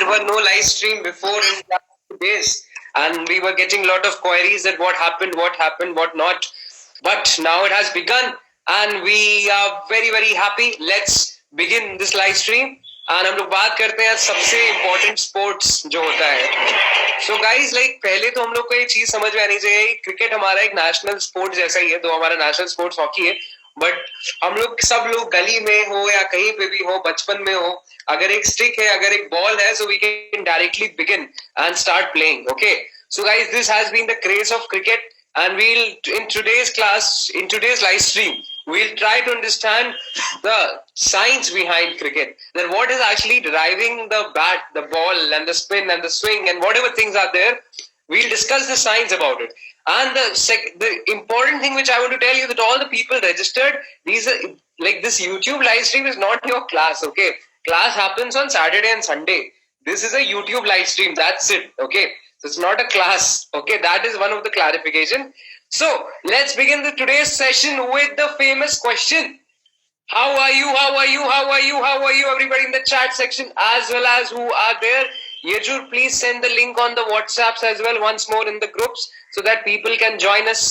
were no live stream before in the last 2 days, and we were getting a lot of queries that what happened, what not. But now it has begun, and we are very very happy. Let's begin this live stream. And हम लोग बात करते हैं सबसे important sports जो होता है. So guys like पहले तो हम लोग को ये चीज समझ में आनी चाहिए, क्रिकेट हमारा एक नेशनल स्पोर्ट जैसा ही है. तो हमारा नेशनल स्पोर्ट्स हॉकी है, बट हम लोग सब लोग गली में हो या कहीं पे भी हो, बचपन में हो, अगर एक स्टिक है, अगर एक बॉल है, so we can directly begin and start playing. Okay, so guys this has been the craze of cricket, and we'll in today's class, in today's live stream, we'll try to understand the science behind cricket, then what is actually driving the bat, the ball, and the spin and the swing and whatever things are there. We'll discuss the science about it. And the important thing which I want to tell you, that all the people registered, these are like, this YouTube live stream is not your class. Okay, class happens on Saturday and Sunday. This is a YouTube live stream, that's it. Okay, so it's not a class. Okay, that is one of the clarification. So let's begin the today's session with the famous question. How are you? How are you? How are you? How are you? Everybody in the chat section, as well as who are there. Yajur, please send the link on the WhatsApps as well once more in the groups, so that people can join us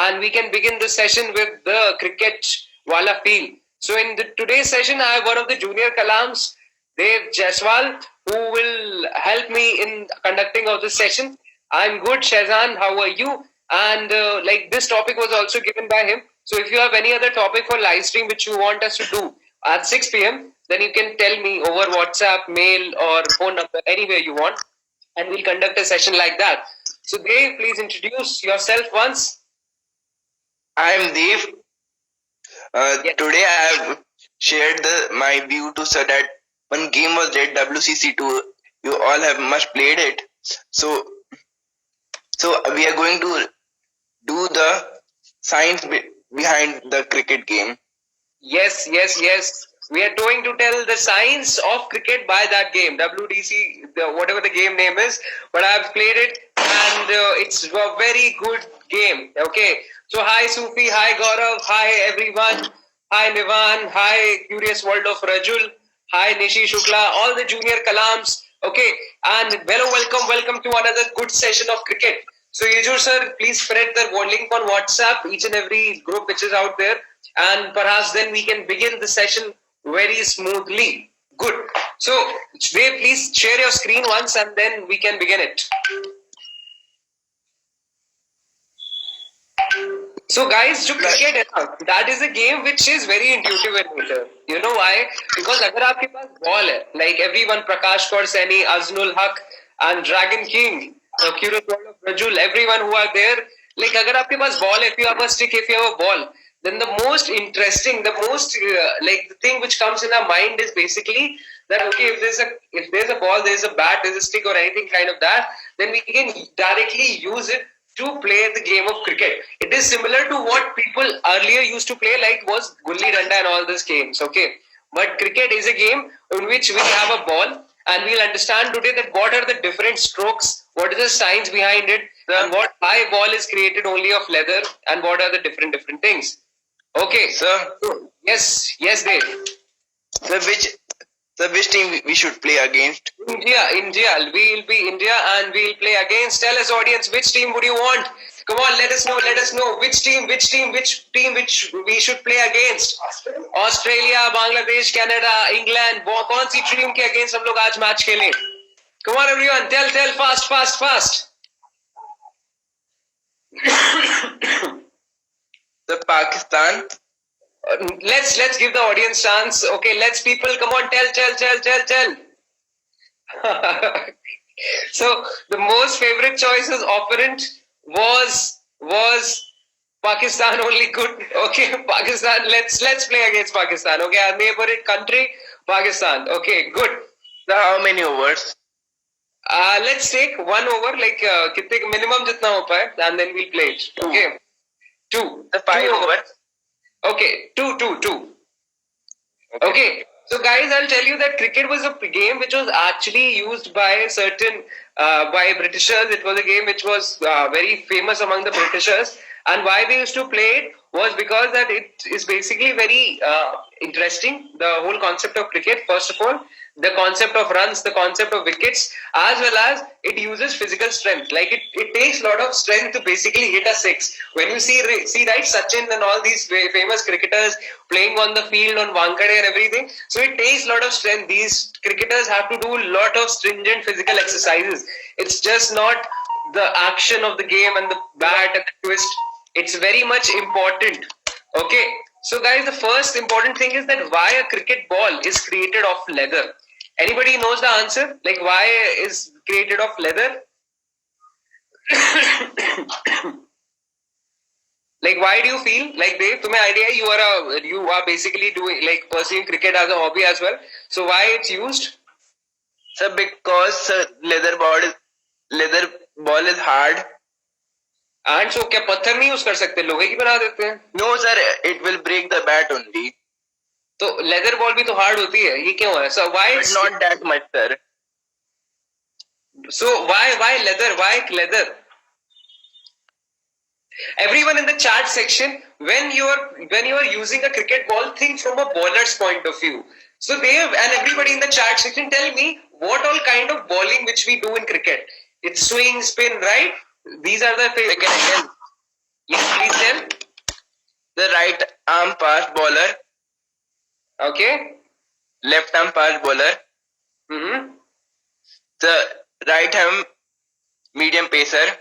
and we can begin the session with the cricket wala feel. So in today's session, I have one of the junior Kalams, Dev Jaiswal, who will help me in conducting of this session. I'm good, Shazan. How are you? And like, this topic was also given by him. So if you have any other topic for live stream which you want us to do at 6 p.m., then you can tell me over WhatsApp, mail, or phone number, anywhere you want, and we'll conduct a session like that. So Dev, please introduce yourself once. I am Dev. Yes. Today I have shared my view to sir that one game was Red WCC2. You all have much played it. So we are going to do the science behind the cricket game. Yes. We are going to tell the science of cricket by that game, WDC, whatever the game name is. But I have played it, and it's a very good game. Okay. So hi Sufi, hi Gaurav, hi everyone, hi Nivan, hi Curious World of Rajul, hi Nishi Shukla, all the junior Kalams. Okay, and welcome to another good session of cricket. So Yajur sir, please spread the link on WhatsApp, each and every group which is out there, and perhaps then we can begin the session very smoothly. Good. So Dev, please share your screen once and then we can begin it. So guys, जो cricket है ना, that is a game which is very intuitive in nature. You know why? Because अगर आपके पास ball है, like everyone, Prakash Kaur Saini, Aznul Haq, and Dragon King, Curious World of Rajul, everyone who are there, like अगर आपके पास ball, if you have a stick, if you have a ball, then the most interesting, the most like the thing which comes in our mind is basically that, okay, if there's a ball, there's a bat, there's a stick or anything kind of that, then we can directly use it to play the game of cricket. It is similar to what people earlier used to play, like was Gulli Danda and all these games. Okay, but cricket is a game in which we have a ball, and we'll understand today that what are the different strokes, what is the science behind it, and what high ball is created only of leather, and what are the different things. Okay, Sir, yes, Dave. which team we should play against? India. We'll be India and we'll play against. Tell us, audience, which team would you want? Come on, let us know which team we should play against. Australia, Bangladesh, Canada, England. कौन सी team के against हम लोग आज match खेलें? Come on, everyone, tell fast. The Pakistan. Let's give the audience chance. Okay, let's people, come on, tell. So the most favorite choices operant was Pakistan only. Good. Okay, Pakistan. Let's play against Pakistan. Okay, our neighboring country, Pakistan. Okay, good. So how many overs? Let's take one over, like कितने minimum जितना हो पाए, and then we'll play it. Okay, 2. The 5 overs. Okay, 2. Okay. So guys, I'll tell you that cricket was a game which was actually used by by Britishers. It was a game which was very famous among the Britishers, and why they used to play it was because that it is basically very interesting, the whole concept of cricket. First of all, the concept of runs, the concept of wickets, as well as it uses physical strength. Like it takes a lot of strength to basically hit a six. When you see right, Sachin and all these famous cricketers playing on the field on Wankhede and everything, so it takes a lot of strength. These cricketers have to do a lot of stringent physical exercises. It's just not the action of the game and the bat and the twist. It's very much important. Okay, so guys, the first important thing is that why a cricket ball is created of leather. Anybody knows the answer? Like why is created of leather? Like why do you feel like Dave? तुम्हें idea you are basically doing like pursuing cricket as a hobby as well. So why it's used? Sir, because leather ball is hard. And so क्या पत्थर नहीं use कर सकते, लोहे की बना देते हैं? No sir, it will break the bat only. तो लेदर बॉल भी तो हार्ड होती है, ये क्यों है? So why But not that much sir. So why leather? Why leather? Everyone in the chat section, when you are using a cricket ball, think from a bowler's point of view. So Dave and everybody in the chat section, tell me what all kind of bowling which we do in cricket. It's swing, spin, right? These are the things. Yes, please tell. The right arm fast bowler. Okay. Left arm fast bowler. Mm-hmm. The right arm medium pacer.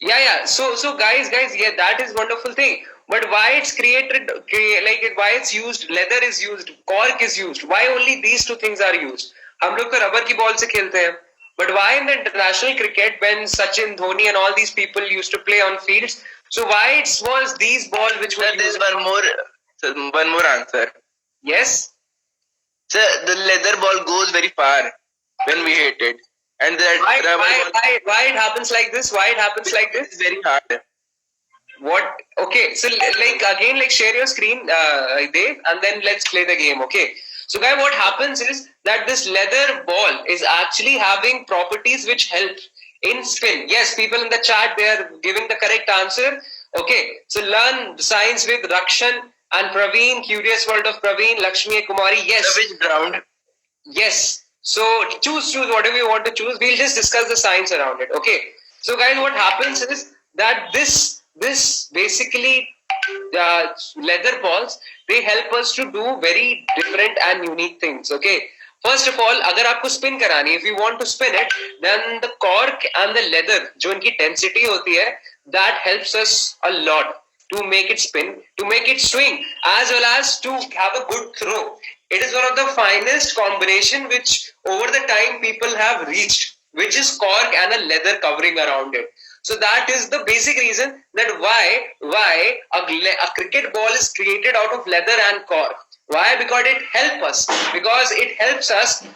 Yeah. So guys, yeah, that is wonderful thing. But why it's created, like why it's used, leather is used, cork is used. Why only these two things are used? हम लोग तो rubber की ball से खेलते हैं. But why in the international cricket, when Sachin, Dhoni and all these people used to play on fields, so why it was these balls which were used? There's one more answer. Yes? Sir, the leather ball goes very far when we hit it. And that why it happens like this? Why it happens like this? It's very hard. What? Okay, so like share your screen, Dave, and then let's play the game, okay? So guys, what happens is that this leather ball is actually having properties which help in spin. Yes, people in the chat, they are giving the correct answer. Okay, so learn science with Rakshan and Praveen, Curious World of Praveen, Lakshmi Kumari. Yes. Which ground? Yes. So choose whatever you want to choose. We'll just discuss the science around it. Okay. So guys, what happens is that this basically leather balls, they help us to do very different and unique things. Okay. First of all, अगर आपको spin करानी, if you want to spin it, then the cork and the leather, जो इनकी density होती है, that helps us a lot to make it spin, to make it swing, as well as to have a good throw. It is one of the finest combination which over the time people have reached, which is cork and a leather covering around it. So that is the basic reason that why a cricket ball is created out of leather and cork. Why? Because it helps us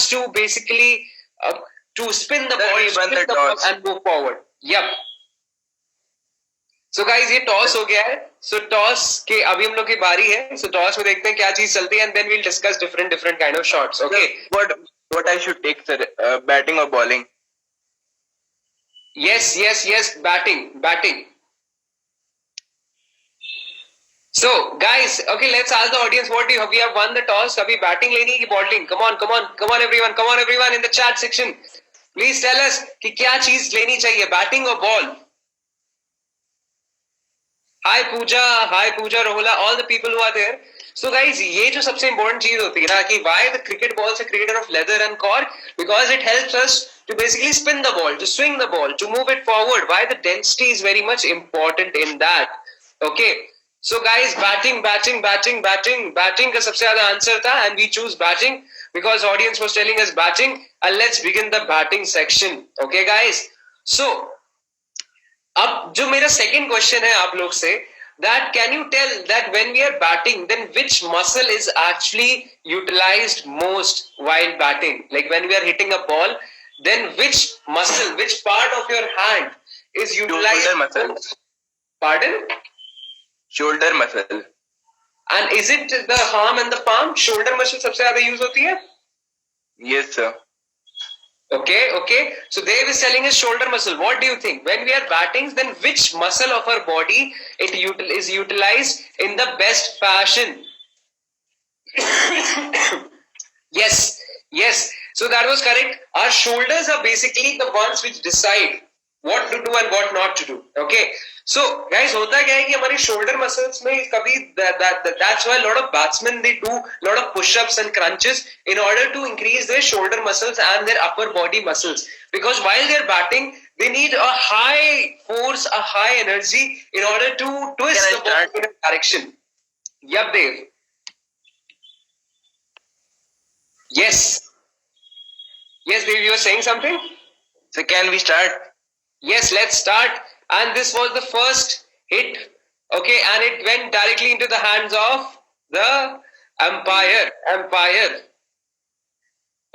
to basically to spin the ball, and move forward. Yep. So guys, ये toss हो गया है. So toss के अभी हम लोग की बारी है. So टॉस में देखते हैं क्या चीज चलती है, and then we'll discuss different kind of shots. Okay. What I should take, sir? Batting or bowling? Yes. Batting. So guys, okay, let's ask the audience what do you have. We have won the toss. अभी batting लेनी है कि bowling? Come on everyone in the chat section. Please tell us कि क्या चीज लेनी चाहिए, batting or ball? Hi Pooja, Rohula, all the people who are there. So guys, ये जो सबसे important चीज होती है ना कि why the cricket balls are created of leather and cork, because it helps us to basically spin the ball, to swing the ball, to move it forward. Why the density is very much important in that. Okay. So guys, batting का सबसे ज्यादा answer था, and we choose batting because audience was telling us batting, and let's begin the batting section. Okay guys. So अब जो मेरा second question है आप लोग से, that can you tell that when we are batting, then which muscle is actually utilized most while batting? Like when we are hitting a ball, then which muscle, which part of your hand is utilized? Shoulder muscle. Pardon? Shoulder muscle. And is it the arm and the palm? Shoulder muscle सबसे ज़्यादा use होती है? Yes, sir. Okay. So Dave is telling us shoulder muscle. What do you think? When we are batting, then which muscle of our body is utilized in the best fashion? Yes, yes. So that was correct. Our shoulders are basically the ones which decide what to do and what not to do. Okay. So guys, होता क्या है कि हमारे shoulder muscles में कभी that's why a lot of batsmen they do a lot of push-ups and crunches in order to increase their shoulder muscles and their upper body muscles, because while they're batting they need a high force, a high energy in order to twist the ball in a direction. Yep, Dave. Yes. Yes, Dave, you were saying something? So can we start? Yes, let's start. And this was the first hit. Okay, and it went directly into the hands of the umpire.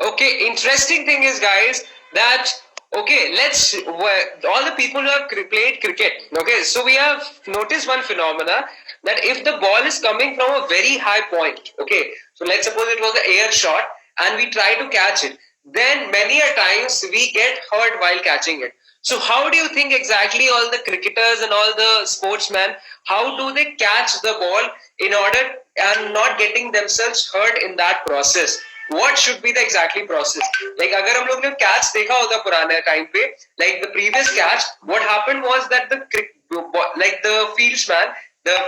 Okay, interesting thing is, guys, that okay, let's all the people who have played cricket. Okay, so we have noticed one phenomena that if the ball is coming from a very high point, okay, so let's suppose it was an air shot and we try to catch it, then many a times we get hurt while catching it. So how do you think exactly all the cricketers and all the sportsmen, how do they catch the ball in order and not getting themselves hurt in that process? What should be the exactly process? Like अगर हम लोग ने catch देखा होगा पुराने time पे, like the previous catch, what happened was that the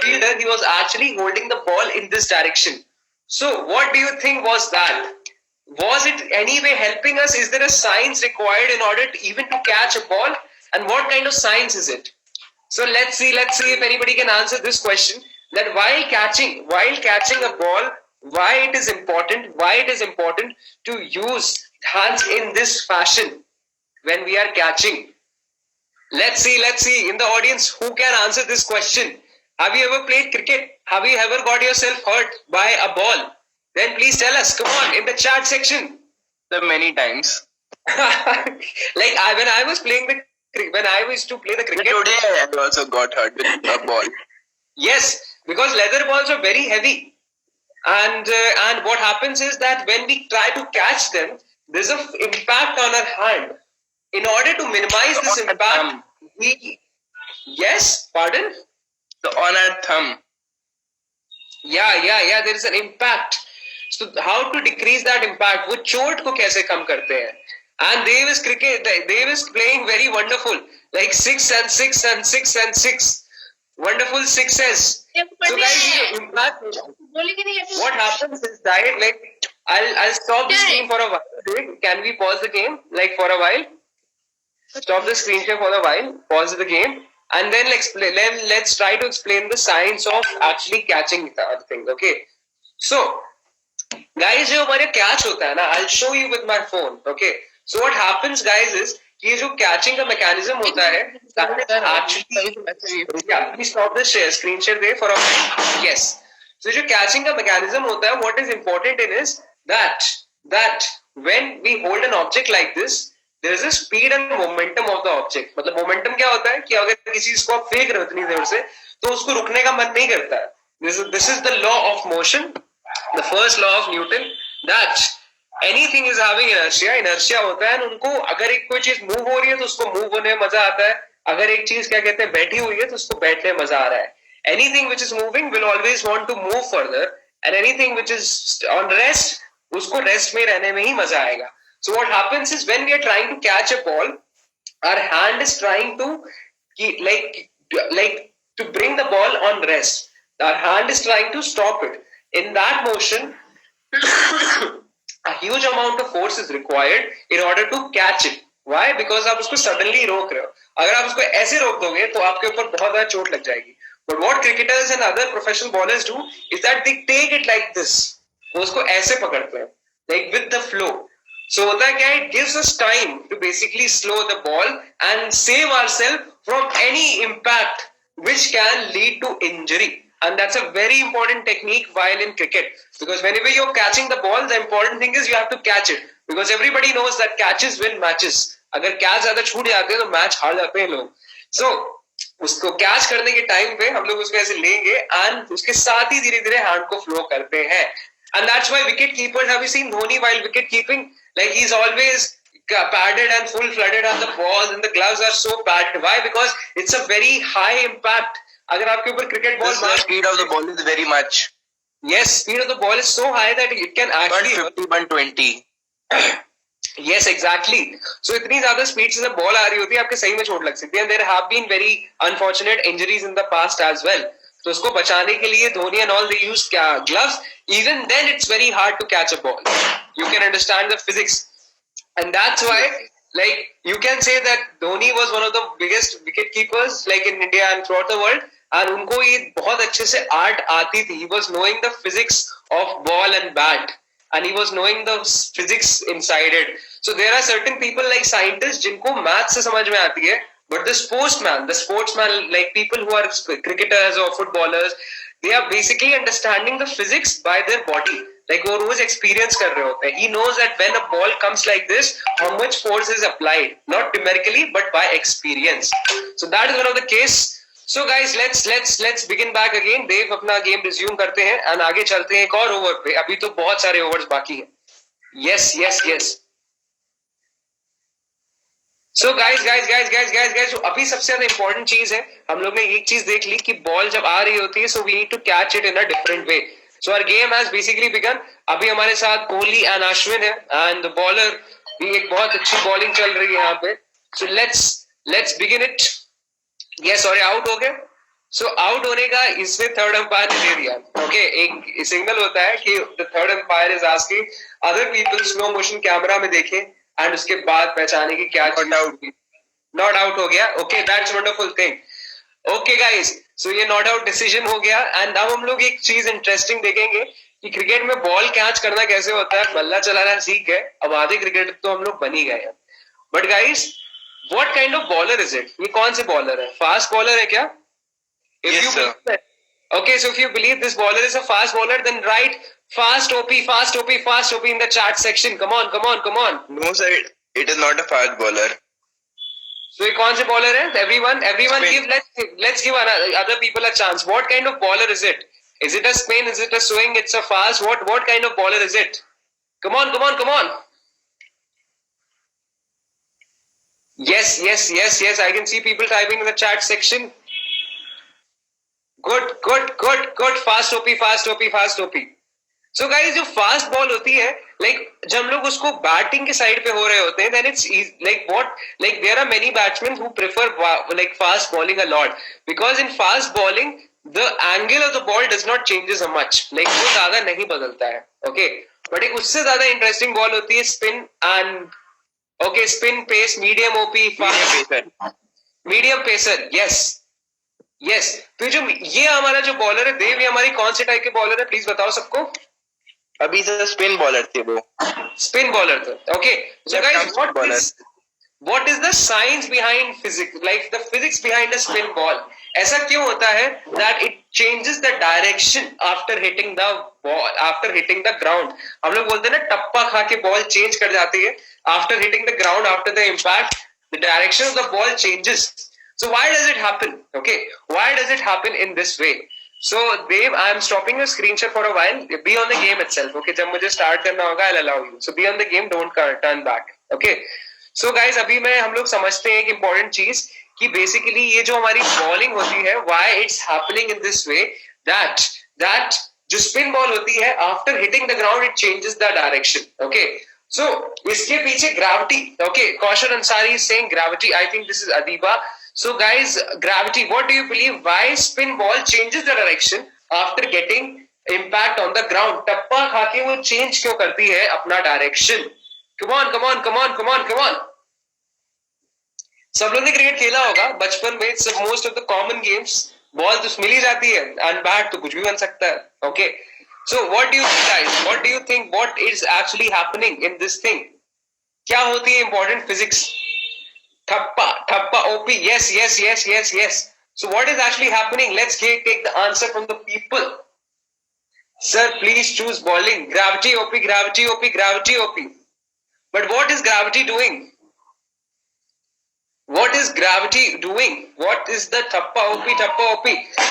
fielder, he was actually holding the ball in this direction. So what do you think was that? Was it anyway helping us? Is there a science required in order to even to catch a ball? And what kind of science is it? So let's see if anybody can answer this question. That while catching a ball, why it is important to use hands in this fashion when we are catching. Let's see in the audience who can answer this question. Have you ever played cricket? Have you ever got yourself hurt by a ball? Then please tell us. Come on, in the chat section. The many times. When I used to play the cricket. Today I also got hurt with a ball. Yes, because leather balls are very heavy. And what happens is that when we try to catch them, there's an impact on our hand. In order to minimize this impact, yes, pardon? So on our thumb. Yeah, there is an impact. So how to decrease that impact? वो चोट को कैसे कम करते हैं? And Dave is playing very wonderful, like 6 and 6 and 6 and 6. Wonderful sixes. So guys, impact. What happens is that I'll stop the screen for a while. Can we pause the game for a while? Stop the screen share for a while. Pause the game, and then let's try to explain the science of actually catching the other thing. Okay. So, guys, जो हमारे catch होता है ना, I'll show you with my phone. Okay. So what happens, guys, is ये जो catching का mechanism होता है, please stop the screen share there for a while. Yes. So जो catching का mechanism होता है, what is important in is that when we hold an object like this, there is a speed and momentum of the object. मतलब momentum क्या होता है कि अगर किसी चीज को आप फेंक रहे हो इतनी देर से, तो उसको रुकने का मन नहीं करता है. This is the law of motion, the first law of Newton, that anything is having inertia होता है. उनको अगर एक कोई चीज मूव हो रही है तो उसको मूव होने में मजा आता है. अगर एक चीज क्या कहते हैं बैठी हुई है तो उसको बैठने में मजा आ रहा है. Anything which is moving will always want to move further, and anything which is on rest, उसको rest में रहने में ही मजा आएगा. So what happens is when we are trying to catch a ball, our hand is trying to to bring the ball on rest. Our hand is trying to stop it. In that motion, a huge amount of force is required in order to catch it. Why? Because आप उसको suddenly रोक रहे हो. अगर आप उसको ऐसे रोक दोगे तो आपके ऊपर बहुत ज़्यादा चोट लग जाएगी. But what cricketers and other professional bowlers do is that they take it like this. वो उसको ऐसे पकड़ते हैं, like with the flow. So होता क्या है? It gives us time to basically slow the ball and save ourselves from any impact which can lead to injury. And that's a very important technique while in cricket, because whenever you're catching the ball, the important thing is you have to catch it, because everybody knows that catches win matches. अगर catch ज़्यादा छूट जाते हैं तो match हार जाते हैं लोग. So उसको कैच करने के टाइम पे हम लोग उसको ऐसे लेंगे एंड उसके साथ ही धीरे धीरे हैंड को फ्लो करते हैं. And that's why wicket keepers have you seen Dhoni while wicket keeping, like he is always padded and full flooded on the balls, and the gloves are so padded. Why? Because it's a very high impact. अगर आपके ऊपर cricket ball, the speed of the ball is very much. Yes, speed of the ball is so high that it can actually 150, 120. Yes, exactly. So इतनी ज्यादा speed से ball आ रही होती है, आपके सही में चोट लग सकती है. There have been very unfortunate injuries in the past as well. तो उसको बचाने के लिए Dhoni and all they use gloves. Even then it's very hard to catch a ball. You can understand the physics, and that's why like you can say that Dhoni was one of the biggest wicket keepers like in India and throughout the world. And उनको ये बहुत अच्छे से art आती थी. He was knowing the physics of ball and bat. And he was knowing the physics inside it. So there are certain people like scientists जिनको math से समझ में आती है, but the sportsman like people who are cricketers or footballers, they are basically understanding the physics by their body. Like वो रोज experience कर रहे होते हैं. He knows that when a ball comes like this, how much force is applied, not numerically but by experience. So that is one of the case. So guys, let's begin back again. देव अपना game resume करते हैं and आगे चलते हैं एक और over पे. अभी तो बहुत सारे ओवर्स बाकी हैं. Yes. So guys, so अभी सबसे ज्यादा इंपॉर्टेंट चीज है, हम लोग ने एक चीज देख ली कि बॉल जब आ रही होती है, so we need to catch it in a different way. So our game has basically begun. अभी हमारे साथ कोहली एंड अश्विन है and the bowler भी एक बहुत अच्छी बॉलिंग चल रही है यहाँ पे. So let's begin it. Yes, sorry, out हो गया. सो आउट होने का इसमें थर्ड अंपायर ने दे दिया. ओके, एक सिग्नल होता है कि the third umpire is asking other people slow motion camera में देखें एंड उसके बाद पहचाने की क्या चीज आउट. नॉट आउट हो गया. Okay, that's wonderful thing. Okay guys, so ये नॉट आउट डिसीजन हो गया. एंड अब हम लोग एक चीज इंटरेस्टिंग देखेंगे कि क्रिकेट में बॉल कैच करना कैसे होता है. बल्ला चलाना सीख गए, अब आधे क्रिकेट तो हम लोग बन ही गए हैं. But guys, what kind of bowler is it? ये कौन से बॉलर है? फास्ट बॉलर है क्या? Yes, sir. Okay, so if you believe this bowler is a fast bowler, then write fast OP in the chat section. Come on. No, sir, it is not a fast bowler. So ये कौन से bowler है? Everyone Spin. give let's give other people a chance. What kind of bowler is it? Is it a spin? Is it a swing? It's a fast. What kind of bowler is it? Come on. Yes. I can see people typing in the chat section. Good. Fast OP. So guys, जो fast ball होती है, like जब हम लोग उसको batting के side पे हो रहे होते हैं, then it's like there are many batsmen who prefer like fast bowling a lot, because in fast bowling the angle of the ball does not changes so much, like वो ज्यादा नहीं बदलता है. Okay, but एक उससे ज्यादा interesting ball होती है spin and okay, spin, pace, medium OP, medium pacer. Yes. तो जो ये हमारा जो बॉलर है देव, ये हमारी कौन से टाइप के बॉलर है, प्लीज बताओ सबको. अभी तो स्पिन बॉलर थे वो. स्पिन बॉलर थे. Okay, so guys, what is the science behind physics, like the physics behind a spin ball? ऐसा क्यों होता है that it changes the direction after hitting the ball, after hitting the ground? हम लोग बोलते हैं ना, टप्पा खा के बॉल चेंज कर जाती है. After hitting the ground, after the impact, the direction of the ball changes. So why does it happen? Okay, why does it happen in this way? So Dev, I am stopping your screen share for a while. Be on the game itself. Okay, जब मुझे start करना होगा, I'll allow you. So be on the game, don't turn back. Okay. So guys, अभी मैं हम लोग समझते हैं एक important चीज कि basically ये जो हमारी bowling होती है, why it's happening in this way, that जो spin ball होती है, after hitting the ground, it changes the direction. Okay. So इसके पीछे gravity. Okay, Kaushal Ansari is saying gravity. I think this is Adiba. So guys, gravity, what do you believe? Why spin ball changes the direction after getting impact on the ground? टप्पा खा के वो change क्यों करती है अपना direction? Come on. सब लोग ने क्रिकेट खेला होगा बचपन में. It's most of the common games. Ball तो मिल ही जाती है and bat तो कुछ भी बन सकता है. Okay. So what do you think, guys? What do you think? What is actually happening in this thing? क्या होती है important physics? Thappa OP. Yes. So what is actually happening? Let's take the answer from the people. Sir, please choose bowling. Gravity OP. But what is gravity doing? What is gravity doing? What is the thappa OP?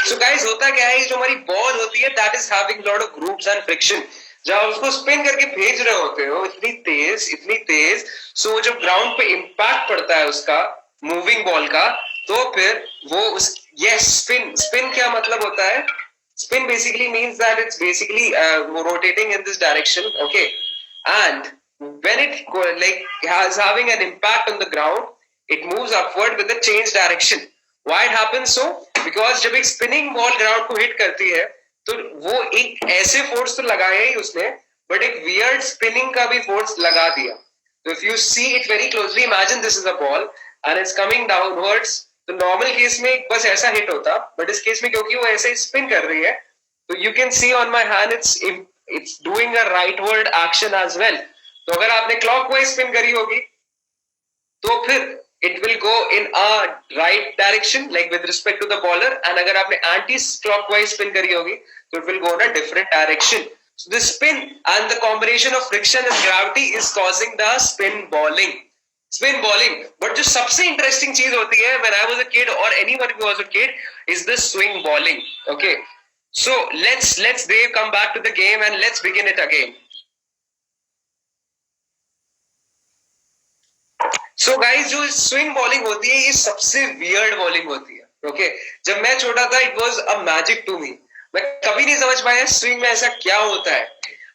So guys, होता क्या है, जो हमारी ball होती है, that is having lot of grooves and friction. जब उसको spin करके भेज रहे होते हो इतनी तेज, सो जब ग्राउंड पे इम्पैक्ट पड़ता है उसका मूविंग बॉल का, तो फिर वो स्पिन क्या मतलब होता है? Spin basically means that it's basically rotating in this direction, okay? And when it has having an impact on the ground, it moves upward with a change direction. Why it happens so? Because जब एक spinning ball ground को hit करती है, तो वो एक ऐसे force तो लगाया ही उसने, but एक weird spinning का भी force लगा दिया. So if you see it very closely, imagine this is a ball and it's coming downwards. तो नॉर्मल केस में बस ऐसा हिट होता, बट इस केस में क्योंकि वो ऐसे स्पिन कर रही है, तो you can see on my hand it's doing a rightward action as well. तो अगर आपने क्लॉकवाइज स्पिन करी होगी तो फिर it will go in a right direction like with respect to the bowler, and अगर आपने एंटी क्लॉकवाइज स्पिन करी होगी तो it will go in a different direction. So the spin and the combination of friction and gravity is causing the spin bowling. But जो सबसे interesting चीज होती है when I was a kid or anyone who was a kid is the swing bowling. Okay, so let's Dave come back to the game and let's begin it again. So guys, जो swing bowling होती है ये सबसे weird bowling होती है. Okay, जब मैं छोटा था it was a magic to me. मैं कभी नहीं समझ पाया स्विंग में ऐसा क्या होता है.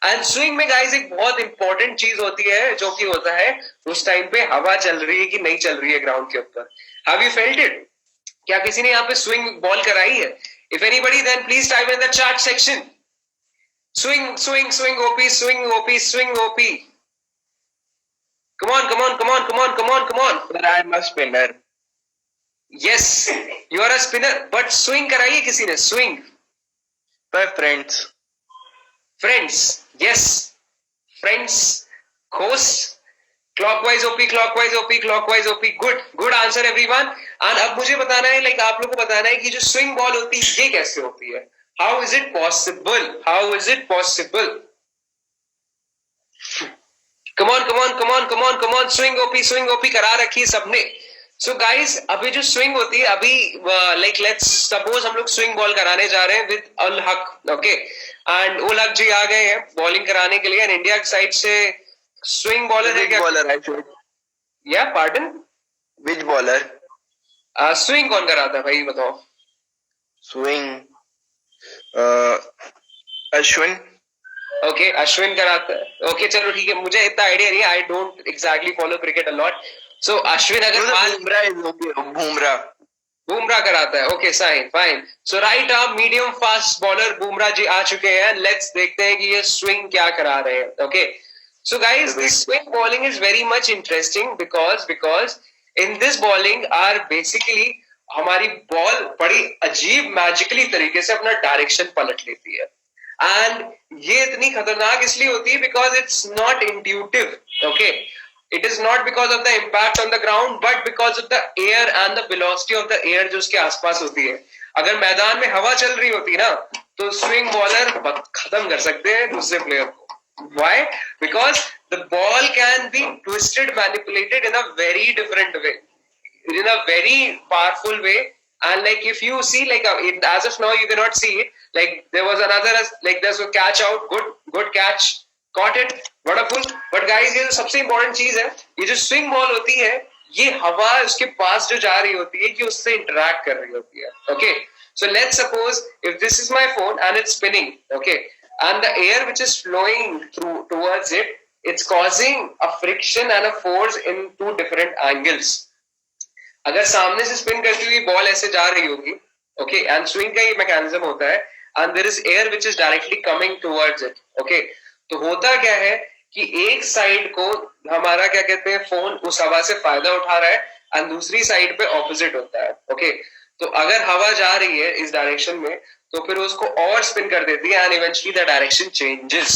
एंड स्विंग में गाइस एक बहुत इंपॉर्टेंट चीज होती है जो कि होता है उस टाइम पे हवा चल रही है कि नहीं चल रही है ग्राउंड के ऊपर. Have you felt it? क्या किसी ने यहाँ पे स्विंग बॉल कराई है? If anybody then please type in the chat section. Swing swing swing OP swing OP swing OP. Come on come on come on come on come on come on. But I'm a spinner. Yes you are a spinner, but swing कराई है किसी ने? Swing My friends. Friends, yes, friends, host, clockwise OP, clockwise OP, clockwise OP. Good answer everyone. And अब मुझे बताना है, like आप लोगों को बताना है कि जो swing ball होती है ये कैसे होती है? How is it possible? How is it possible? Come on, come on, come on, come on, come on. Swing OP करा रखी है सबने. So guys, अभी जो स्विंग होती है अभी like let's suppose हम लोग स्विंग बॉल कराने जा रहे हैं with ul Haq, okay, and ul Haq जी आ गए हैं बॉलिंग कराने के लिए. एंड इंडिया की साइड से स्विंग बॉलर है क्या? Bowler I should. या पार्डन? Which bowler? स्विंग कौन कराता है भाई बताओ? Swing. Ashwin. ओके, अश्विन कराता है. ओके चलो ठीक है, मुझे इतना आइडिया नहीं है. I don't exactly follow cricket a lot. So Ashwin अगर Bumrah is okay. बुमराह कराता है. Okay fine. So right arm medium fast bowler Bumrah ji आ चुके हैं. लेट्स देखते हैं कि ये स्विंग क्या करा रहे हैं. Okay, so guys this swing bowling is very much interesting because in this bowling are basically हमारी बॉल बड़ी अजीब मैजिकली तरीके से अपना डायरेक्शन पलट लेती है. एंड ये इतनी खतरनाक इसलिए होती है because it's not intuitive. Okay, it is not because of the impact on the ground but because of the air and the velocity of the air जो उसके आसपास होती है. अगर मैदान में हवा चल रही होती ना तो स्विंग बॉलर खत्म कर सकते हैं दूसरे प्लेयर को. Why? Because the ball can be twisted, manipulated in a very different way, in a very powerful way. And like if you see like as of now you cannot see it, like there was another like there's a catch out, good catch, Got it? Wonderful. But guys ये जो सबसे important चीज है, ये जो swing ball होती है ये हवा उसके पास जो जा रही होती है कि उससे इंटरेक्ट कर रही होती है. Okay, so let's suppose if this is my phone and it's spinning, okay, and the air which is flowing through towards it, it's causing a friction and a force in two different angles. अगर सामने से spin करती हुई ball ऐसे जा रही होगी, okay, and swing का ये मैकेनिज्म होता है, and there is air which is directly coming towards it. Okay, तो होता क्या है कि एक साइड को हमारा क्या कहते हैं फोन उस हवा से फायदा उठा रहा है एंड दूसरी साइड पे ऑपोजिट होता है. ओके, तो अगर हवा जा रही है इस डायरेक्शन में तो फिर उसको और स्पिन कर देती है and eventually the direction changes.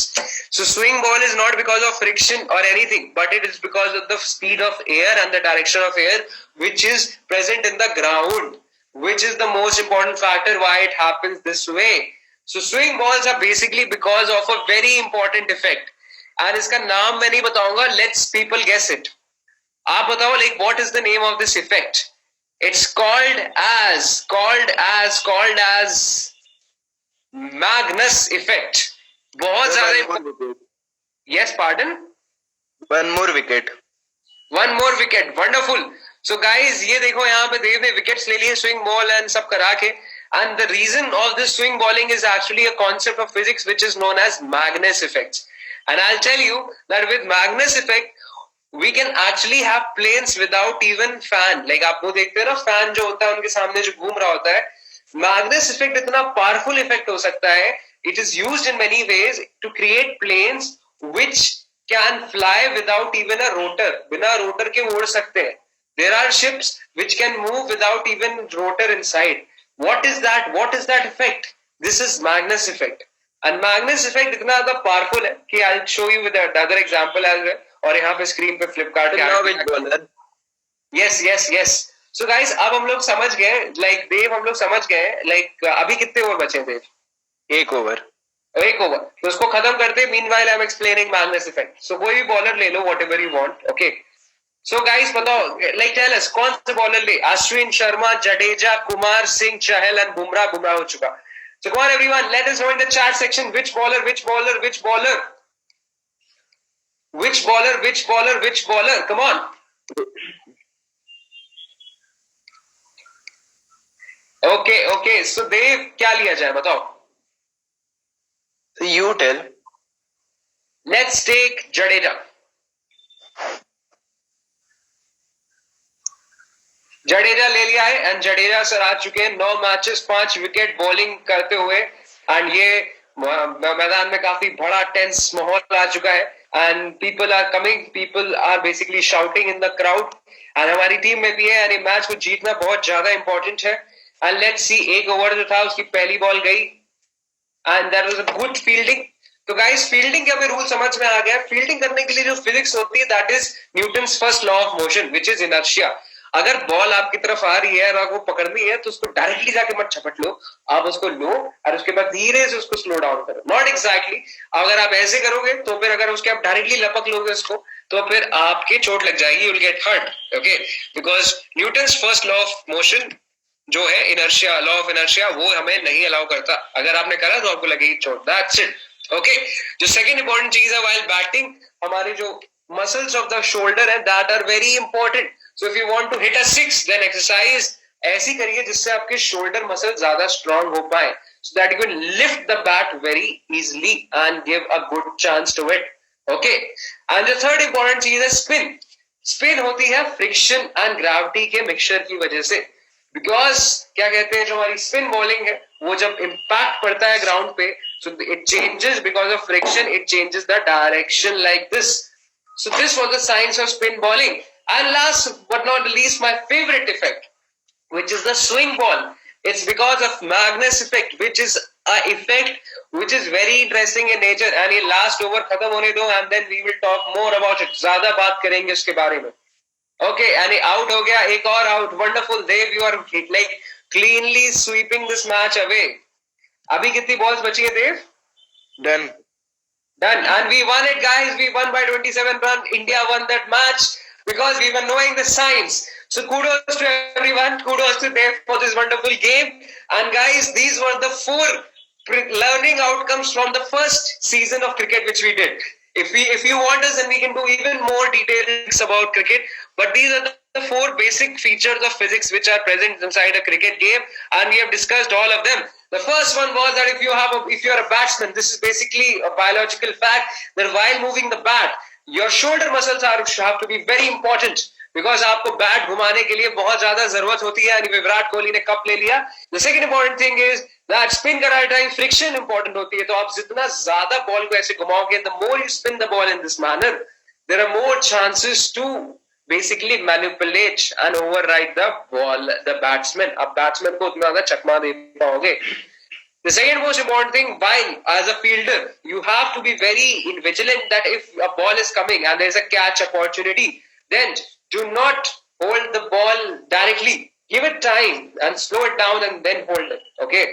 So swing ball is not because of friction और anything but it is because of the speed of air and the direction of air which is present in the ground, which is the most important factor why it happens this way. So swing balls are basically because of a very important effect. And इसका नाम मैं नहीं बताऊंगा, let's people guess it. आप बताओ like what is the name of this effect? It's called as Magnus effect. बहुत सारे. Yes, pardon? One more wicket. Wonderful. So guys, ये देखो यहाँ पे देव ने विकेट्स ले लिए स्विंग बॉल एंड सब करा के, And the reason of this swing bowling is actually a concept of physics which is known as Magnus effects. And I'll tell you that with Magnus effect, we can actually have planes without even fan. Like आप वो देखते हैं ना, fan जो होता है उनके सामने जो घूम रहा होता है. Magnus effect इतना powerful effect हो सकता है. It is used in many ways to create planes which can fly without even a rotor. बिना rotor के उड़ सकते हैं. There are ships which can move without even rotor inside. What is that? What is that effect? This is Magnus effect. And Magnus effect इतना ज़्यादा powerful है कि I'll show you with another example as well. और यहाँ पे screen पे Flipkart yes. So guys, अब हम लोग समझ गए, like देव हम लोग समझ गए, like अभी कितने ओवर बचे देव? एक ओवर तो उसको खत्म करते. Meanwhile I'm explaining Magnus effect. So कोई भी बॉलर ले लो, whatever you want. Okay. So guys, बताओ, like tell us कौन से बॉलर ले? अश्विन, शर्मा, जडेजा, कुमार, सिंह, चहल and बुमराह हो चुका. So come on everyone, let us know in the chat section which bowler. Come on. Okay. So देव क्या लिया जाए बताओ? So you tell. Let's take Jadeja. Jadeja ले लिया है एंड जडेजा सर आ चुके हैं 9 मैचेस 5 विकेट बॉलिंग करते हुए. एंड ये मैदान में काफी बड़ा टेंस माहौल आ चुका है. And people are coming, people are basically shouting in the crowd. And हमारी टीम में भी है, यानी मैच को जीतना बहुत ज्यादा इंपॉर्टेंट है. एंड लेट्स सी, एक ओवर जो था उसकी पहली बॉल गई and that was a good fielding. तो गाइस, फील्डिंग के हमें रूल समझ में आ गया. फील्डिंग करने के लिए जो फिजिक्स होती है that is Newton's first law of motion which is inertia. अगर बॉल आपकी तरफ आ रही है और आपको पकड़नी है तो उसको डायरेक्टली जाके मत झपट लो. आप उसको लो और उसके बाद धीरे से उसको स्लो डाउन करो. नॉट एग्जैक्टली, अगर आप ऐसे करोगे तो फिर अगर उसके आप डायरेक्टली लपक लोगे उसको तो फिर आपके चोट लग जाएगी. You will get hurt. Okay, because Newton's first law of motion जो है इनर्शिया, लॉ ऑफ इनर्शिया, वो हमें नहीं अलाउ करता. अगर आपने करा तो आपको लगेगी चोट. That's it. ओके, जो सेकंड इंपॉर्टेंट चीज है व्हाइल बैटिंग, हमारे जो मसल्स ऑफ द शोल्डर है that are very important. So if you want to hit a six, then exercise ऐसी करिए जिससे आपके शोल्डर मसल ज्यादा स्ट्रांग हो पाए, so that you can lift the bat very easily and give a good chance to it. Okay, and the third important चीज है spin. Spin होती है friction and gravity के मिक्सचर की वजह से. Because क्या कहते हैं, जो हमारी spin bowling है वो जब impact पड़ता है ग्राउंड पे, so it changes because of friction, it changes the direction like this. So this was the science of spin bowling. And last but not least, my favorite effect, which is the swing ball. It's because of Magnus effect, which is a effect which is very interesting in nature. And ये last over खत्म होने दो and then we will talk more about it. ज्यादा बात करेंगे इसके बारे में. Okay, and ये out हो गया, एक और out. Wonderful, Dev, you are like cleanly sweeping this match away. अभी कितनी balls बची है Dev? Done. And we won it, guys. We won by 27 runs. India won that match because we were knowing the science. So kudos to everyone. Kudos to Dev for this wonderful game. And guys, these were the 4 learning outcomes from the first season of cricket which we did. If you want us, then we can do even more details about cricket. But these are the 4 basic features of physics which are present inside a cricket game, and we have discussed all of them. The first one was that if you are a batsman, this is basically a biological fact that while moving the bat, your shoulder muscles have to be very important. Because आपको bat घुमाने के लिए बहुत ज्यादा जरूरत होती है. यानी विराट कोहली ने कप ले लिया. The second important thing is that spin कराते टाइम friction important होती है. तो आप जितना ज्यादा बॉल को ऐसे घुमाओगे, the more you spin the ball in this manner, there are more chances to basically manipulate and override the ball, the batsman. अब batsman को उतना ज्यादा चकमा दे पाओगे. The second most important thing, while as a fielder, you have to be very vigilant that if a ball is coming and there is a catch opportunity, then do not hold the ball directly. Give it time and slow it down and then hold it. Okay.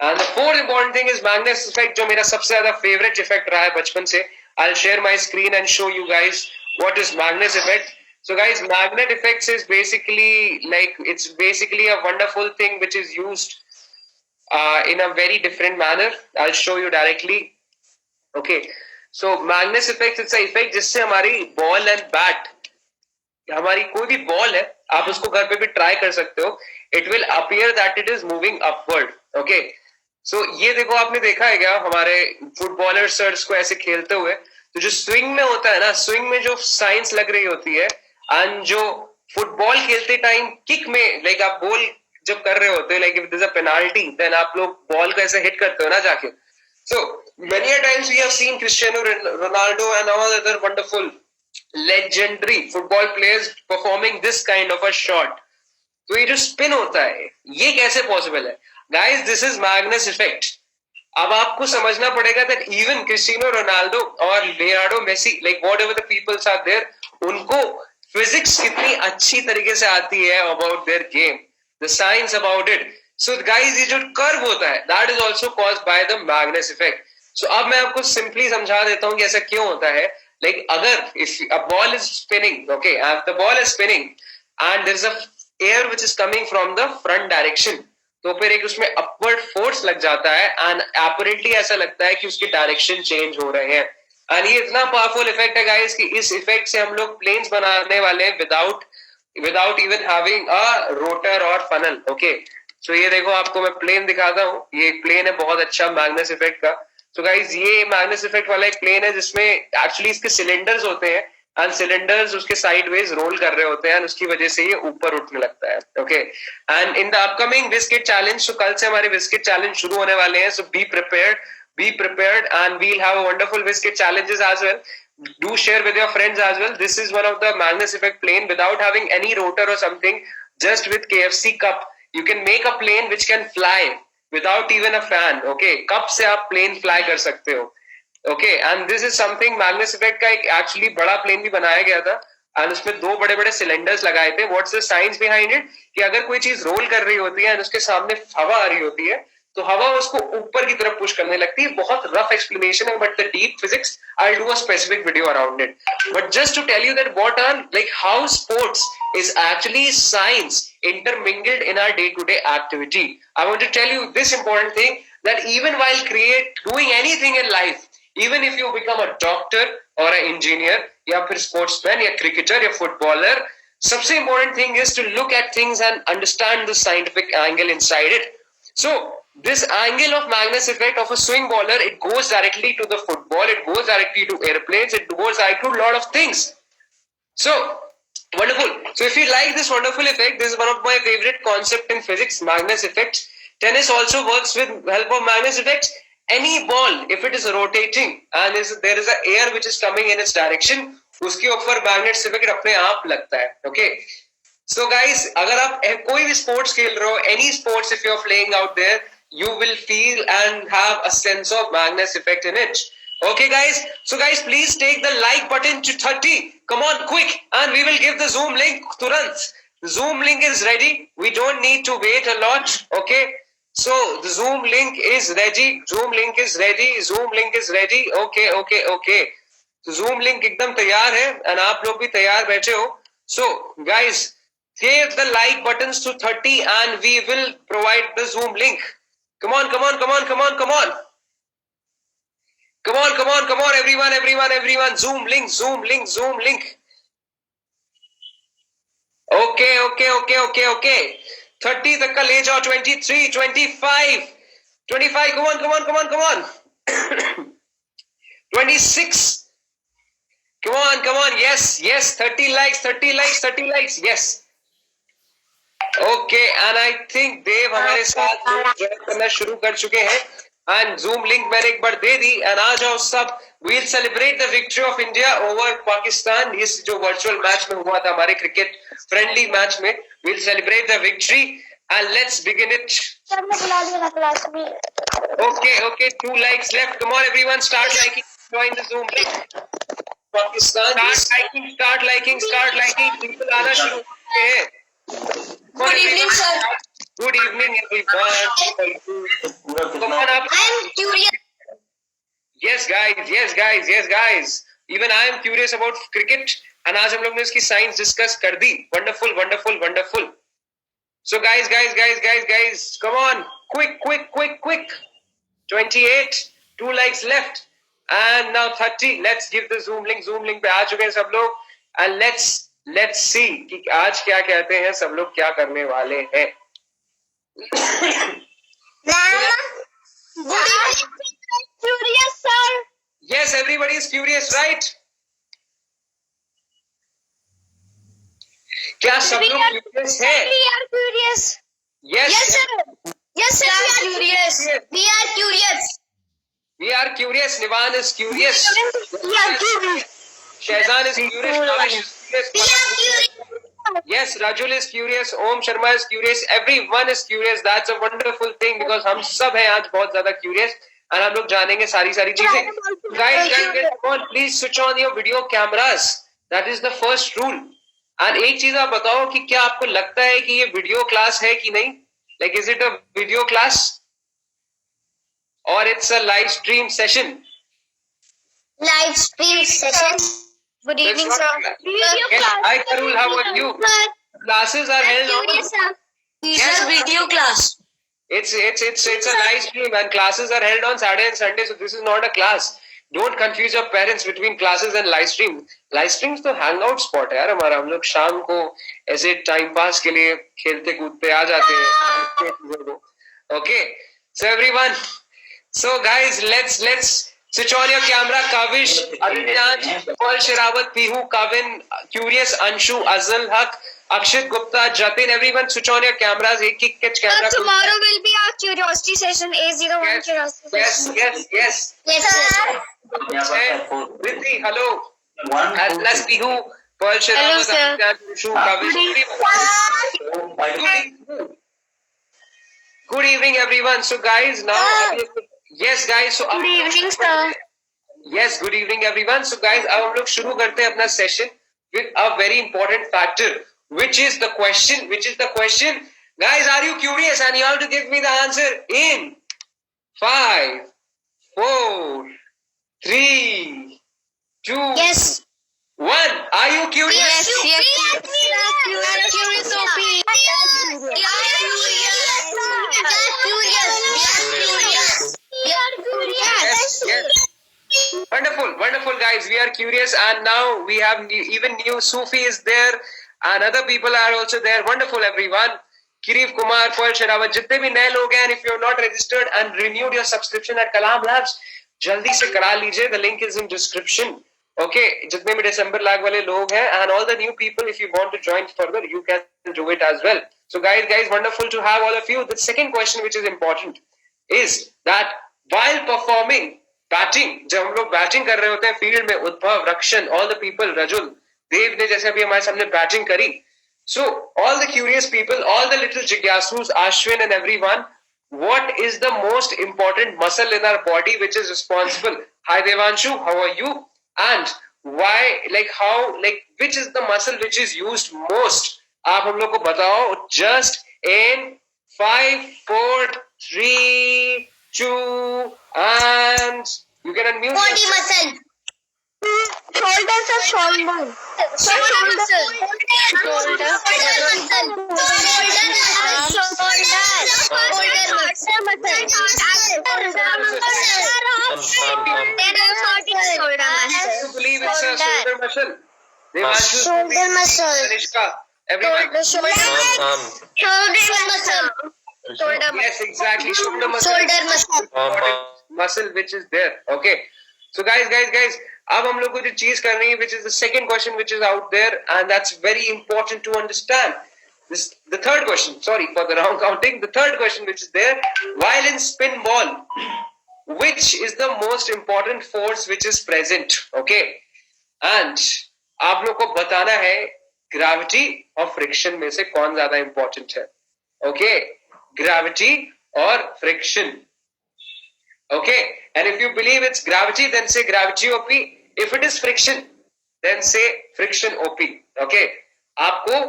And the fourth important thing is Magnus effect, जो मेरा सबसे ज़्यादा favorite effect रहा है बचपन से. I'll share my screen and show you guys what is Magnus effect. So guys, magnet effects is basically it's basically a wonderful thing which is used in a very different manner. I'll show you directly. Okay. So Magnus effect, it's an effect जिससे हमारी ball and bat हमारी कोई भी ball है, आप उसको घर पे भी ट्राई कर सकते हो, it will appear that it is moving upward. Okay, so ये देखो, आपने देखा है क्या हमारे फुटबॉलर सर्स को ऐसे खेलते हुए, तो जो स्विंग में होता है ना, स्विंग में जो साइंस लग रही होती है, एंड जो फुटबॉल खेलते टाइम किक में, लाइक आप बॉल जब कर रहे होते हो, like if there is a penalty, then आप लोग बॉल को ऐसे हिट करते हो ना जाके. So many a times we have seen Cristiano Ronaldo and all other wonderful, legendary football players performing this kind of a shot. तो ये जो स्पिन होता है, ये कैसे पॉसिबल है? Guys, this is Magnus effect. अब आपको समझना पड़ेगा that even Cristiano Ronaldo और Leonardo Messi, like whatever the peoples are there, उनको फिजिक्स कितनी अच्छी तरीके से आती है about their game, the science about it. So guys, ये जो कर्व होता है, that is also caused by the Magnus effect. So अब मैं आपको simply समझा देता हूँ कि ऐसा क्यों होता है. Like अगर if a ball is spinning, okay, if the ball is spinning and there is a air which is coming from the front direction, तो फिर एक उसमें अपवर्ड फोर्स लग जाता है एंड एपरेंटली ऐसा लगता है कि उसके डायरेक्शन चेंज हो रहे हैं. एंड ये इतना पावरफुल इफेक्ट है गाइस कि इस इफेक्ट से हम लोग प्लेन्स बनाने वाले हैं without even having a rotor और फनल. ओके, सो ये देखो, आपको मैं प्लेन दिखाता हूँ. ये एक प्लेन है बहुत अच्छा मैग्नस इफेक्ट का. सो गाइस, ये मैग्नस इफेक्ट वाला एक प्लेन है जिसमें एक्चुअली इसके सिलेंडर्स होते हैं एंड सिलेंडर्स उसके साइडवेज रोल कर रहे होते हैं एंड उसकी वजह से ये ऊपर उठने लगता है. Okay, and in the upcoming विस्किट challenge, तो कल से हमारे विस्किट चैलेंज शुरू होने वाले हैं. सो B prepared and we'll have a wonderful biscuit challenges as well. Do share with your friends as well. This is one of the Magnus effect plane without having any rotor or something, just with KFC cup you can make a plane which can fly without even a fan. Okay, cup से आप plane fly कर सकते हो. Okay, and this is something, Magnus effect का एक actually बड़ा plane भी बनाया गया था एंड उसमें दो बड़े बड़े सिलेंडर्स लगाए थे. What's the science behind it, कि अगर कोई चीज रोल कर रही होती है एंड उसके सामने हवा आ रही होती है, तो हवा उसको ऊपर की तरफ पुश करने लगती है. बहुत रफ एक्सप्लेनेशन है, but the deep physics I will do a specific video around it. But just to tell you that what are like how sports is actually science intermingled in our day-to-day activity. I want to tell you this important thing, that even while doing anything in life, even if you become a doctor or an engineer या फिर sportsman या cricketer या footballer, सबसे important thing is to look at things and understand the scientific angle inside it. So this angle of Magnus effect of a swing bowler, it goes directly to the football, it goes directly to airplanes, it goes directly to a lot of things. So wonderful. So if you like this wonderful effect, this is one of my favorite concept in physics, Magnus effect. Tennis also works with help of Magnus effects. Any ball, if it is rotating and there is a air which is coming in its direction, उसके ऊपर Magnus effect अपने आप लगता है. Okay. So guys, अगर आप कोई भी sports खेल रहे हो, any sports if you are playing out there, you will feel and have a sense of Magnus effect in it. Okay guys, so guys, please take the like button to 30. Come on quick, and we will give the Zoom link turant. The Zoom link is ready. We don't need to wait a lot. Okay, so the Zoom link is ready. Zoom link is ready. Zoom link is ready. Okay. So Zoom link एकदम तैयार है and आप लोग भी तैयार बैठे हो. So guys, save the like buttons to 30 and we will provide the Zoom link. Come on. Come on, everyone. Zoom link. Okay. 30 तक का ले जाओ, 23, 25. Come on. 26. Come on. Yes. 30 likes. Yes. Okay, and I think देव हमारे साथ join करना शुरू कर चुके हैं. And Zoom link मैंने एक बार दे दी and आ जाओ सब. We'll celebrate the victory of India over Pakistan. इस जो वर्चुअल मैच में हुआ था हमारे क्रिकेट फ्रेंडली मैच में, we'll celebrate the victory and let's begin it. Okay, 2 likes left. Come on everyone, start liking, join the Zoom link. Pakistan, start liking. People आना शुरू हो गए हैं. Good evening, sir. Good evening, everyone. Come on up. I am curious. Yes, guys. Even I am curious about cricket, and आज हम लोग ने इसकी साइंस डिस्कस कर दी. Wonderful. So guys, come on, quick. 28, 2 likes left, and now 30. Let's give the Zoom link पे आ चुके हैं सब लोग, and let's लेट्स सी कि आज क्या कहते हैं सब लोग, क्या करने वाले हैं. Curious, sir. Yes, everybody is curious, right? क्या सब लोग curious है? We are curious. Yes, Yes, sir. Yes, sir. We are curious. We are curious. We are curious. Nivan is curious. We are curious. Shehzan is curious. Navish is We curious. are curious. Yes, Rajul is curious. Om Sharma is curious. Everyone is curious. That's a wonderful thing because हम सब हैं आज बहुत ज़्यादा curious और हम लोग जानेंगे सारी चीजें. Guys, come on, please switch on your video cameras. That is the first rule. और एक चीज आप बताओ कि क्या आपको लगता है कि ये वीडियो क्लास है कि नहीं? Like, is it a video class or it's a live stream session? Live stream session. Good evening, sir. Video Yes, class. hi Karul, how are you? Classes are held on. Curious, sir. Yes. Video class. It's a live stream and classes are held on Saturday and Sunday, so this is not a class. Don't confuse your parents between classes and live stream. Live streams तो hangout spot है यार हमारा. हम लोग शाम को ऐसे time pass के लिए खेलते कूदते आ जाते हैं. Okay, so everyone, so guys, let's switch on your camera. Kavish, Adityansh, Paul Sherawat, Pihu, Kavin, Curious, Anshu, Azal Haq, Akshit Gupta, Jatin, everyone switch on your cameras. एक catch camera. Tomorrow will be our curiosity session. A01 Yes, curiosity yes, session. yes. Yes, sir. Riddhi, hello. And plus Pihu, Paul Hello, Sherawat, sir. Adityansh, Anshu, Kavish. Good evening. Good evening, everyone. So, guys, now yes, guys. So, Good evening, sir. Yes, good evening, everyone. So, guys, अब हम लोग शुरू करते हैं अपना session with a very important factor, which is the question. Guys, are you curious? And you have to give me the answer in 5, 4, 3, 2, Yes. 1. Are you curious? Yes. We are curious, OP. We are curious. Yes. Wonderful, guys. We are curious, and now we have even new Sufi is there, and other people are also there. Wonderful, everyone. Kirif Kumar, Paul Sherawat, जितने भी नए लोग हैं, and if you have not registered and renewed your subscription at Kalam Labs, जल्दी से करा लीजिए. The link is in description. Okay, जितने भी December lag वाले लोग हैं, and all the new people, if you want to join further, you can do it as well. So, guys, wonderful to have all of you. The second question, which is important, is that while performing batting, जब हम लोग batting कर रहे होते हैं field में, Udbhav, Rakshan, all the people, Rajul, Dev ने जैसे अभी हमारे सामने बैटिंग करी, so all the curious people, all the little जिज्ञासुस, Ashwin and everyone, what is the most important muscle in our body which is responsible? Hi Devanshu, how are you? And why, which is the muscle which is used most? आप हम लोग को बताओ, just in 5, 4, 3, 2, and you can unmute. Body muscle. Shoulders or shoulder? Shoulder muscle. Shoulder You believe it's a shoulder muscle? Devanshu, Shoulder muscle. Tanishka, everyone. Shoulder muscle. Yes, exactly. Shoulder muscle. Shoulder muscle. Muscle which is there. Okay. So guys, अब हम लोग को जो चीज करनी है, which is the second question which is out there, and that's very important to understand. The third question, sorry for the wrong counting. The third question which is there, while in spin ball, which is the most important force which is present? Okay. And आप लोग को बताना है gravity और friction में से कौन ज्यादा important है. Okay. Gravity or friction. Okay, and if you believe it's gravity, then say gravity OP. If it is friction, then say friction OP. Okay, आपको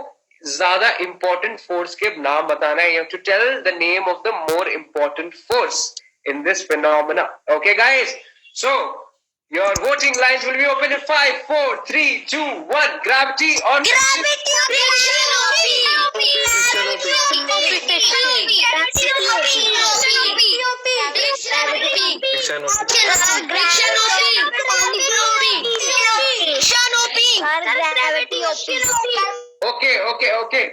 ज़्यादा important force के नाम बताना है. You have to tell the name of the more important force in this phenomena. Okay, guys. So your voting lines will be open in 5, 4, 3, 2, 1. Gravity or friction? Okay.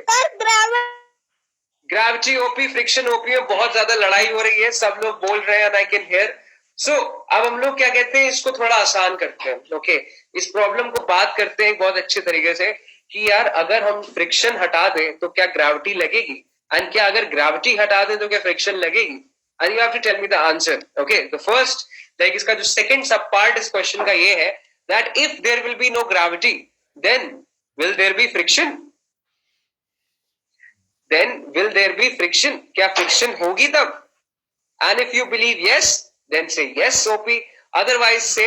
Gravity OP, friction OP में बहुत ज्यादा लड़ाई हो रही है, सब लोग बोल रहे हैं, आई कैन हियर. सो अब हम लोग क्या कहते हैं, इसको थोड़ा आसान करते हैं. ओके, इस प्रॉब्लम को बात करते हैं बहुत अच्छे तरीके से कि यार अगर हम फ्रिक्शन हटा दें तो क्या ग्रेविटी लगेगी, एंड क्या अगर ग्रेविटी हटा दें तो क्या फ्रिक्शन लगेगी, and you have to tell me the answer. Okay, the first like इसका जो सेकंड सब पार्ट इस क्वेश्चन का ये है that if there will be no gravity then will there be friction. Then will there be friction? क्या friction होगी तब? And if you believe yes, then say yes OP. Otherwise say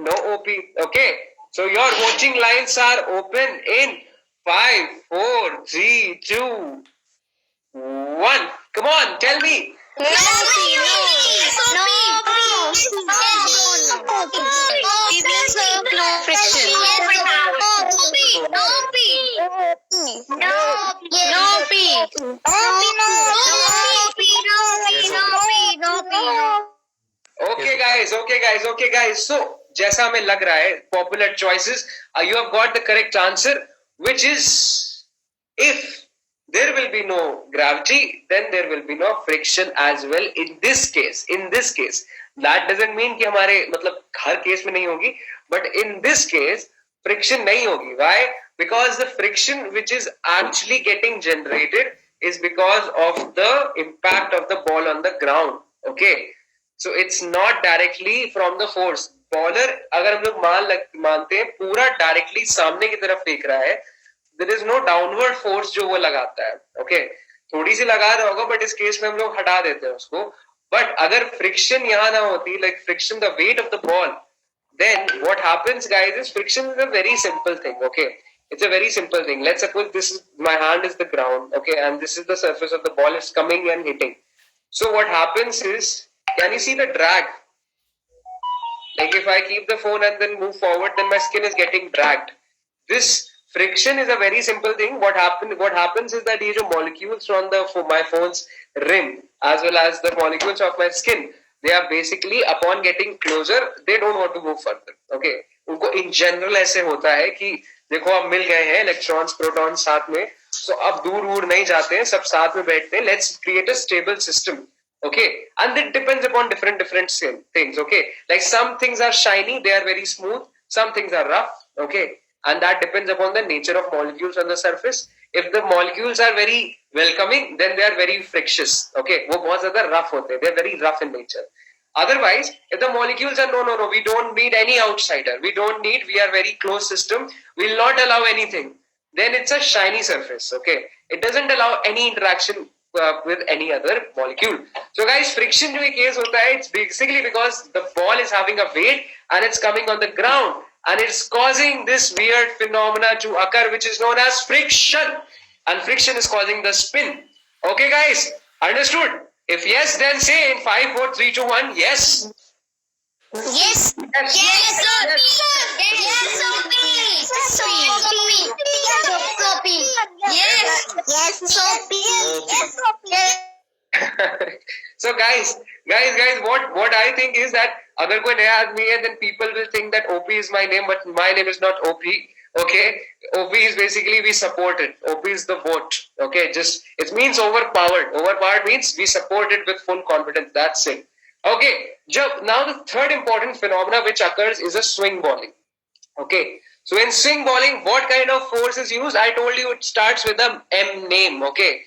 no OP. Okay. So your voting lines are open in 5, 4, 3, 2, 1. Come on, tell me. Okay guys. So जैसा हमें लग रहा है popular choices, you have got the correct answer, which is if there will be no gravity, then there will be no friction as well in this case. That doesn't mean कि हमारे मतलब हर case में नहीं होगी, but in this case friction नहीं होगी. Why? Because the friction which is actually getting generated is because of the impact of the ball on the ground. Okay, so it's not directly from the force. Bowler अगर हम लोग मानते हैं पूरा directly सामने की तरफ फेंक रहा है, there is no downward force जो वो लगाता है. Okay, थोड़ी सी लगा रहा होगा, बट इस केस में हम लोग हटा देते हैं उसको. बट अगर फ्रिक्शन यहाँ ना होती, like friction, the weight of the ball, then what happens guys is friction is a very simple thing. Okay, it's a very simple thing. Let's suppose this is my hand is the ground, okay, and this is the surface of the ball, is coming and hitting. So what happens is, can you see the drag? Like if I keep the phone and then move forward, then my skin is getting dragged. This friction is a very simple thing. What happens is that these molecules on my phone's rim as well as the molecules of my skin, they are basically upon getting closer, they don't want to move further. Okay, उनको in general ऐसे होता है कि देखो अब मिल गए हैं electrons protons साथ में, तो अब दूर नहीं जाते हैं, सब साथ में बैठते हैं. Let's create a stable system. Okay, and it depends upon different things. Okay, like some things are shiny, they are very smooth, some things are rough. Okay, and that depends upon the nature of molecules on the surface. If the molecules are very welcoming, then they are very frictious. Okay, वो बहुत ज़्यादा rough होते हैं, they are very rough in nature. Otherwise, if the molecules are no, we don't need any outsider, we are very closed system, we will not allow anything, then it's a shiny surface. Okay, it doesn't allow any interaction with any other molecule. So guys, friction जो case होता है, it's basically because the ball is having a weight and it's coming on the ground and it's causing this weird phenomena to occur, which is known as friction, and friction is causing the spin. Okay guys, understood? If yes, then say in 5, 4, 3, 2, 1, yes. Yes. So guys, what I think is that अगर कोई नया आदमी है, then people will think that OP is my name, but my name is not OP. Okay, OP is basically we support it. OP is the vote. Okay, just it means overpowered. Overpowered means we support it with full confidence. That's it. Okay, now the third important phenomena which occurs is a swing bowling. Okay, so in swing bowling, what kind of force is used? I told you it starts with a M name. Okay,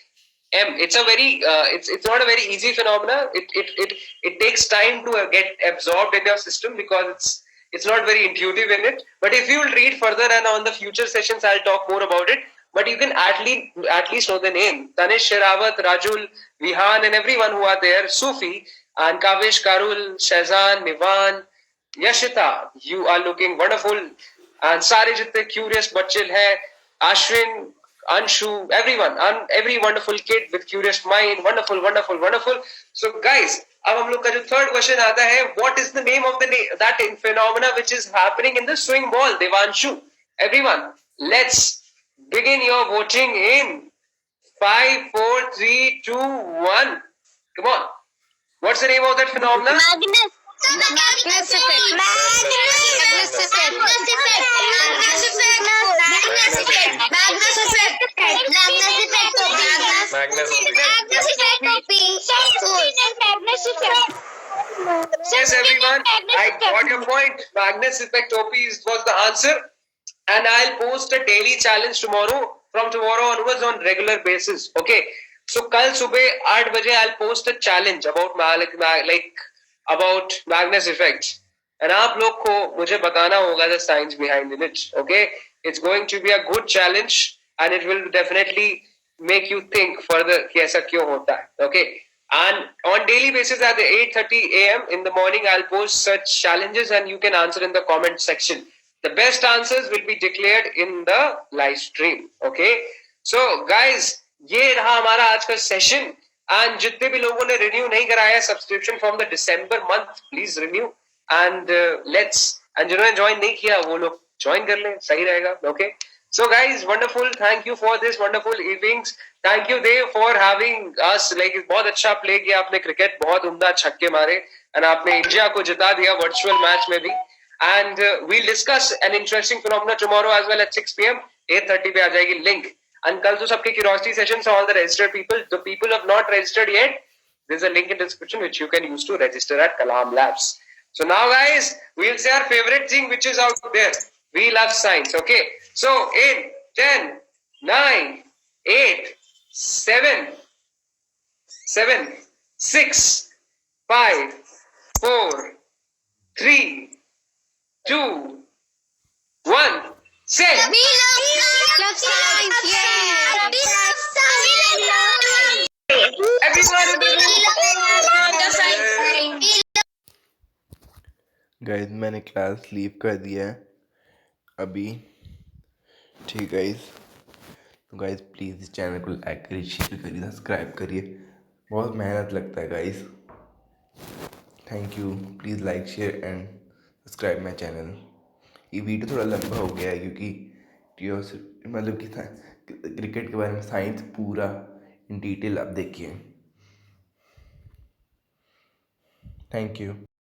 M. It's a very it's not a very easy phenomena. It takes time to get absorbed in your system because it's not very intuitive in it. But if you will read further and on the future sessions, I'll talk more about it. But you can at least know the name. Tanish, Sherawat, Rajul, Vihan, and everyone who are there. Sufi and Kavish, Karul, Shazan, Nivan, Yashita. You are looking wonderful. And sare jitne curious bachil hai. Ashwin, Anshu, everyone, every wonderful kid with curious mind, wonderful. So guys, अब हम लोग का जो third question आता है, what is the name of that phenomena which is happening in the swing ball? Devanshu, everyone, let's begin your voting in 5, 4, 3, 2, 1. Come on, what's the name of that phenomena? Magnus effect. Magnus effect. Magnus effect. Magnus effect. Magnus effect. Magnus effect. Magnus effect. Magnus Magnus effect. Magnus effect. Yes, everyone, I got your point. Magnus effect OP was the answer, and I'll post a daily challenge tomorrow. From tomorrow onwards, on regular basis. Okay. So कल सुबह 8 बजे I'll post a challenge about about Magnus effect, and आप लोग को मुझे बताना होगा the science behind it. Okay. It's going to be a good challenge, and it will definitely make you think further कि ऐसा क्यों होता है. Okay. And on daily basis at the 8:30 a.m. in the morning, I'll post such challenges and you can answer in the comment section. The best answers will be declared in the live stream. Okay. So guys, ये रहा हमारा आज का session. And जितने भी लोगों ने renew नहीं कराया है subscription from the December month, please renew. And let's, and जिन्होंने ज्वाइन नहीं किया वो लोग ज्वाइन कर लें, सही रहेगा. Okay. So guys, wonderful. Thank you for this wonderful evenings. Thank you Dev for having us. Like बहुत अच्छा प्ले किया आपने क्रिकेट, बहुत उम्दा छक्के मारे, and आपने इंडिया को जिता दिया वर्चुअल मैच में भी. And we'll discuss an interesting phenomena tomorrow as well at 6 p.m. 8:30 पे आ जाएगी link. And कल तो सबके curiosity sessions for all the registered people. The people who have not registered yet, there's a link in the description which you can use to register at Kalam Labs. So now guys, we'll say our favorite thing which is out there. We love science. Okay. So in 10, 9, 8, 7, 6, 5, 4, 3, 2, 1. Say. We love science. Yeah. We love science. Everyone in the room. Guys मैंने class leave कर दिया है अभी. ठीक guys, तो guys please इस channel को like करिए, शेयर करिए, सब्सक्राइब करिए. बहुत मेहनत लगता है guys. Thank you. Please like share and subscribe my channel. ये वीडियो थोड़ा लंबा हो गया है क्योंकि मतलब कि क्रिकेट के बारे में साइंस पूरा इन डिटेल आप देखिए. Thank you.